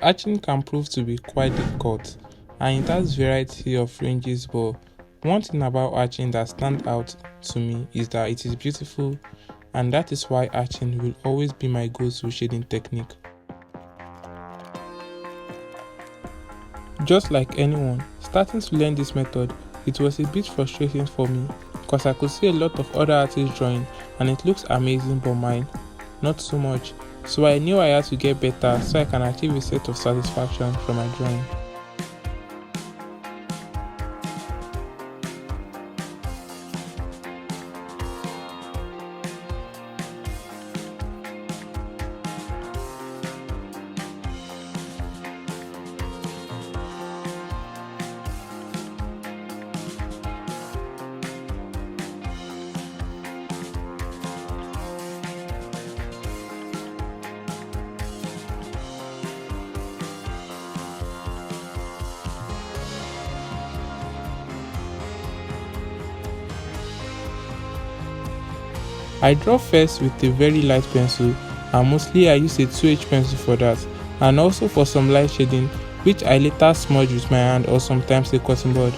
Arching can prove to be quite difficult, and it has variety of ranges, but one thing about arching that stands out to me is that it is beautiful, and that is why arching will always be my go-to shading technique. Just like anyone, starting to learn this method, it was a bit frustrating for me because I could see a lot of other artists drawing and it looks amazing, but mine, not so much. So I knew I had to get better so I can achieve a set of satisfaction from my drawing. I draw first with a very light pencil, and mostly I use a 2H pencil for that, and also for some light shading which I later smudge with my hand or sometimes a cotton board.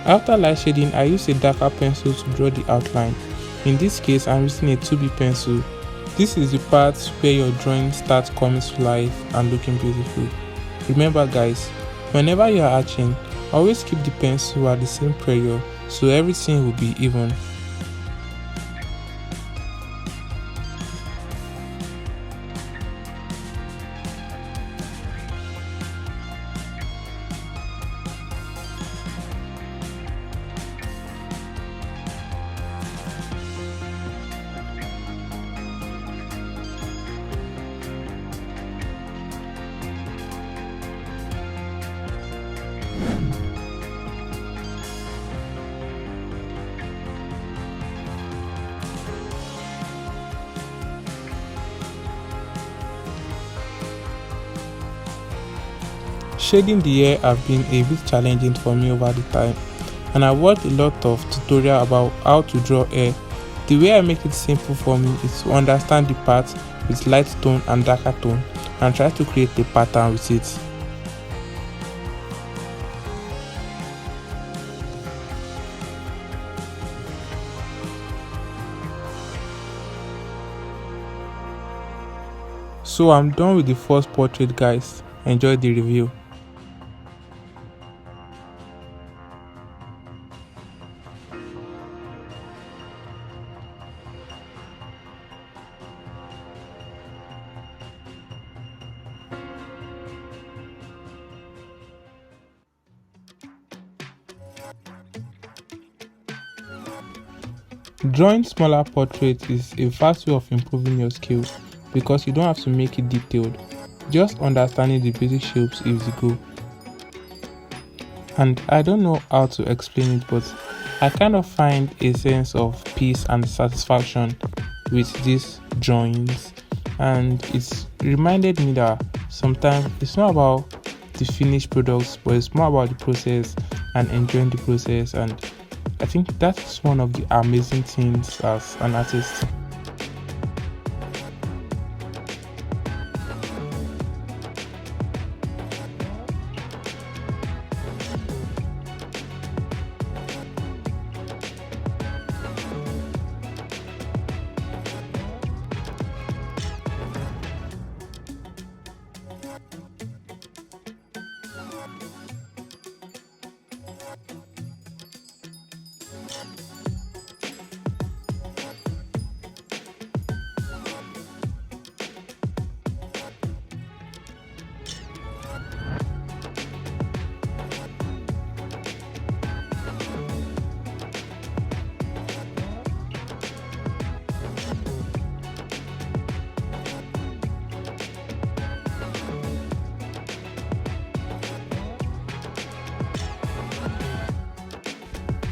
After light shading, I use a darker pencil to draw the outline. In this case, I'm using a 2B pencil. This is the part where your drawing starts coming to life and looking beautiful. Remember guys, whenever you are arching, always keep the pencil at the same pressure so everything will be even. Shading the hair have been a bit challenging for me over the time, and I watched a lot of tutorial about how to draw hair. The way I make it simple for me is to understand the parts with light tone and darker tone and try to create a pattern with it. So I'm done with the first portrait guys, enjoy the review. Drawing smaller portraits is a fast way of improving your skills because you don't have to make it detailed. Just understanding the basic shapes is the goal. And I don't know how to explain it, but I kind of find a sense of peace and satisfaction with these drawings, and it's reminded me that sometimes it's not about the finished products, but it's more about the process and enjoying the process. And I think that's one of the amazing things as an artist.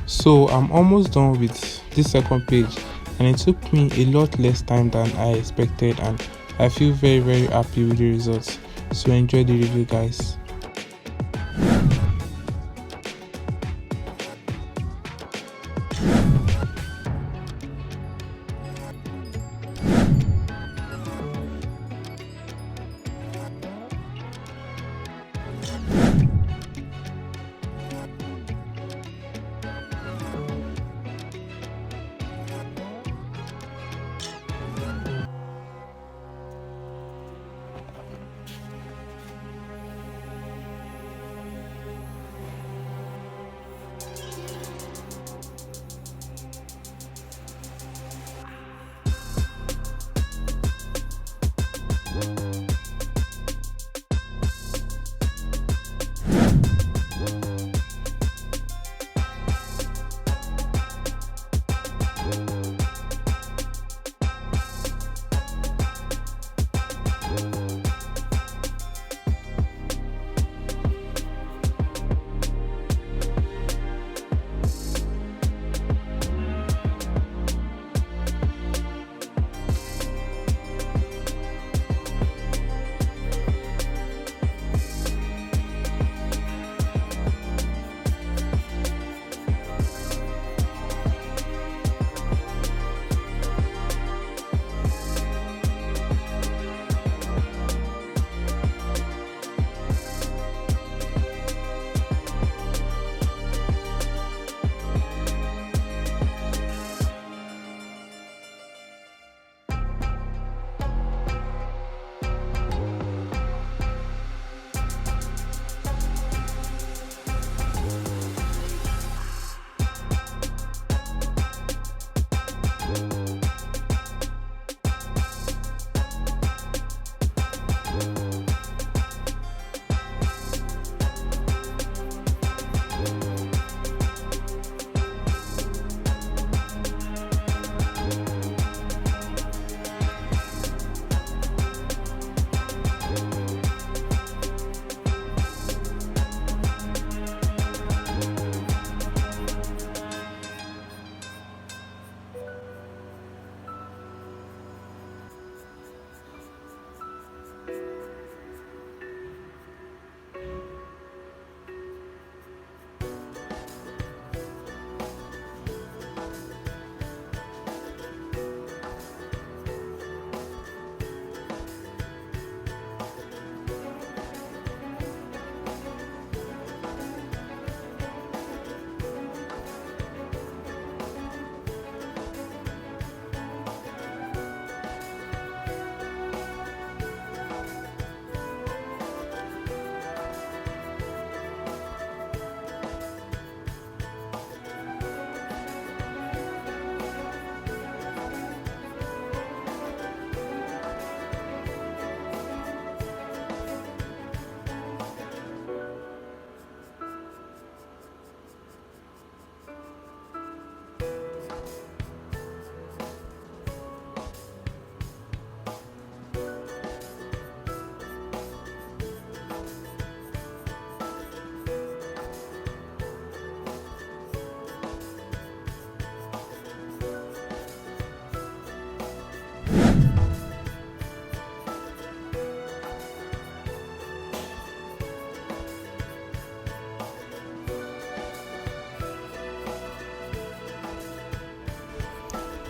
So I'm almost done with this second page, and it took me a lot less time than I expected, and I feel very happy with the results. So enjoy the review guys.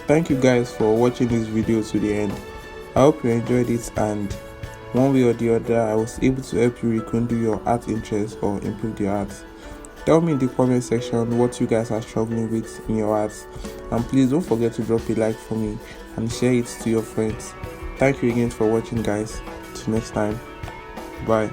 Thank you guys for watching this video to the end. I hope you enjoyed it, and one way or the other I was able to help you rekindle your art interest or improve your art. Tell me in the comment section what you guys are struggling with in your arts, and please don't forget to drop a like for me and share it to your friends. Thank you again for watching, guys. Till next time, bye.